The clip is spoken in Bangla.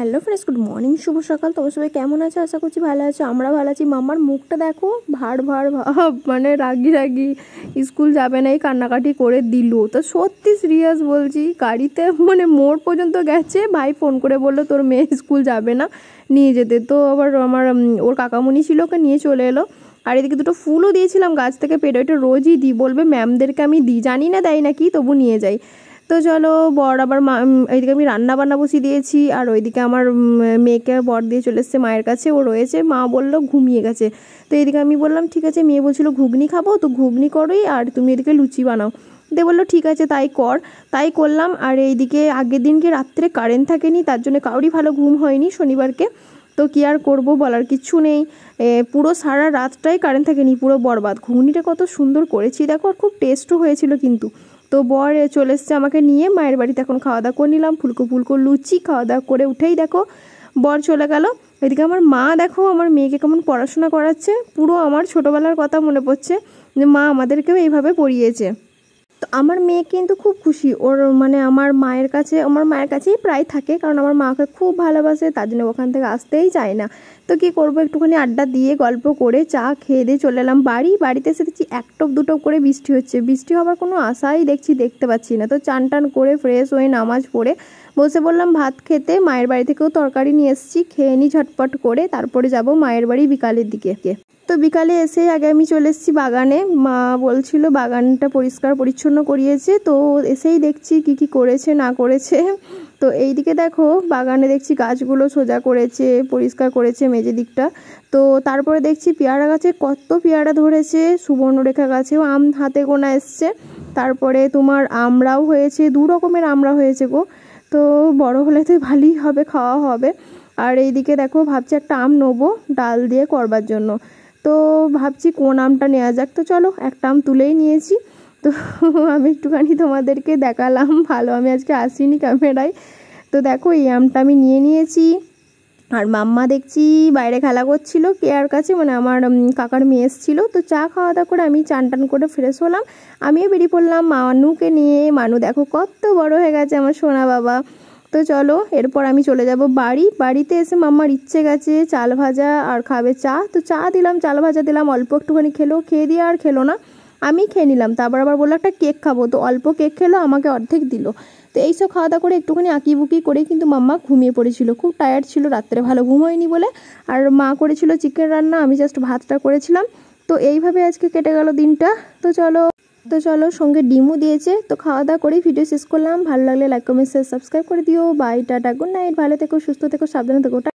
হ্যালো ফ্রেন্ডস, গুড মর্নিং, শুভ সকাল। তোমার সবাই কেমন আছে? আশা করছি ভালো আছো। আমরা ভালো আছি। মাম্মার মুখটা দেখো, ভার ভার ভাব, মানে রাগি রাগি, স্কুল যাবে না, এই কান্নাকাটি করে দিল। তো সত্যি সিরিয়াস বলছি, গাড়িতে মানে মোড় পর্যন্ত গেছে, ভাই ফোন করে বললো তোর মেয়ে স্কুল যাবে না, নিয়ে যেতে। তো আবার আমার ওর কাকামণি ছিল, ওকে নিয়ে চলে এলো। আর এদিকে দুটো ফুলও দিয়েছিলাম গাছ থেকে পেড়ে, ওইটা রোজই দিই, বলবে ম্যামদেরকে আমি দিই, জানি না দেয় নাকি, তবু নিয়ে যাই। তো চলো, বর আবার এইদিকে আমি রান্না বান্না বসিয়ে দিয়েছি, আর ওইদিকে আমার মেয়েকে বর দিয়ে চলে এসছে মায়ের কাছে, ও রয়েছে, মা বললো ঘুমিয়ে গেছে। তো এইদিকে আমি বললাম ঠিক আছে, মেয়ে বলছিল ঘুগনি খাবো, তো ঘুগনি করোই, আর তুমি এদিকে লুচি বানাও। দিয়ে বললো ঠিক আছে তাই কর, তাই করলাম। আর এইদিকে আগের দিনকে রাত্রে কারেন্ট থাকেনি, তার জন্য কারোরই ভালো ঘুম হয়নি শনিবারকে। তো কি আর করবো, বলার কিচ্ছু নেই। পুরো সারা রাতটাই কারেন্ট থাকেনি, পুরো বরবাদ। ঘুগনিটা কত সুন্দর করেছি দেখো, আর খুব টেস্টও হয়েছিল কিন্তু। তো বর চলে এসছে আমাকে নিয়ে, মায়ের বাড়িতে এখন খাওয়া দাওয়া করে নিলাম, ফুলকো ফুলকো লুচি খাওয়া দাওয়া করে উঠেই দেখো বর চলে গেল। এদিকে আমার মা দেখো আমার মেয়েকে কেমন পড়াশোনা করাচ্ছে, পুরো আমার ছোটোবেলার কথা মনে পড়ছে যে মা আমাদেরকেও এইভাবে পড়িয়েছে। তো আমার মেয়ে কিন্তু খুব খুশি, ওর মানে আমার মায়ের কাছেই প্রায় থাকে, কারণ আমার মাকে খুব ভালোবাসে, তার জন্য ওখান থেকে আসতেই চায় না। তো কী করবো, একটুখানি আড্ডা দিয়ে গল্প করে চা খেয়ে দিয়ে চলে এলাম বাড়িতে এসে দেখছি এক টপ দু টপ করে বৃষ্টি হচ্ছে, বৃষ্টি হওয়ার কোনো আশাই দেখতে পাচ্ছি না। তো চান টান করে ফ্রেশ হয়ে নামাজ পড়ে বসে বললাম ভাত খেতে। মায়ের বাড়ি থেকেও তরকারি নিয়ে এসেছি, খেয়ে নিই ঝটপট করে, তারপরে যাব মায়ের বাড়ি বিকালের দিকে। তো বিকালে এসে আগে আমি চলে এসেছি বাগানে, মা বলছিল বাগানটা পরিষ্কার পরিচ্ছন্ন করিয়েছে, তো এসেই দেখছি কি করেছে না করেছে। তো এইদিকে দেখো বাগানে দেখছি গাছগুলো সোজা করেছে, পরিষ্কার করেছে মেঝে দিকটা। তো তারপরে দেখছি পেয়ারা গাছে কত পেয়ারা ধরেছে, সুবর্ণরেখা গাছেও আম হাতে গোনা এসছে। তারপরে তোমার আমরাও হয়েছে, 2 রকমের আমরা হয়েছে গো। তো বড় হলে তো ভালোই হবে, খাওয়া হবে। আর এইদিকে দেখো ভাবছি একটা আম নেবো ডাল দিয়ে করবার জন্য। তো ভাবছি কোন আমটা নেওয়া যাক, তো চলো একটা আম তুলেই নিয়েছি। তো আমি একটুখানি তোমাদেরকে দেখালাম, ভালো আমি আজকে আসিনি ক্যামেরায়। তো দেখো এই আমটা আমি নিয়ে নিয়েছি। আর মাম্মা দেখছি বাইরে খেলা করছিল কেয়ার কাছে, মানে আমার কাকার মেয়ে এসেছিল। তো চা খাওয়া দাওয়া করে আমি চান টান করে ফ্রেশ হলাম, আমিও বেরিয়ে পড়লাম মানুকে নিয়ে। মানু দেখো কত বড় হয়ে গেছে আমার সোনা বাবা। তো চলো এরপর আমি চলে যাব বাড়িতে এসে মাম্মার ইচ্ছে গেছে চাল ভাজা আর খাবে চা। তো চা দিলাম, চাল ভাজা দিলাম, অল্প একটুখানি খেলো, খেয়ে দিয়ে আর খেলো না, আমি খেয়ে নিলাম। তারপর আবার বললো একটা কেক খাবো, তো অল্প কেক খেলো, আমাকে অর্ধেক দিল। তো এইসব খাওয়া দাওয়া করে একটুখানি আঁকিবুকি করে কিন্তু মাম্মা ঘুমিয়ে পড়েছিল, খুব টায়ার্ড ছিল, রাত্রে ভালো ঘুম হয়নি বলে। আর মা করেছিল চিকেন রান্না, আমি জাস্ট ভাতটা করেছিলাম। তো এইভাবে আজকে কেটে গেল দিনটা। তো চলো সঙ্গে ডিমও দিয়েছে। তো খাওয়া দাওয়া করেই ভিডিও শেষ করলাম। ভালো লাগলে লাইক কমেন্ট শেয়ার সাবস্ক্রাইব করে দিও। বাই, টাটা, গুড নাইট, ভালো থেকো, সুস্থ থেকো, সাবধানে থেকো।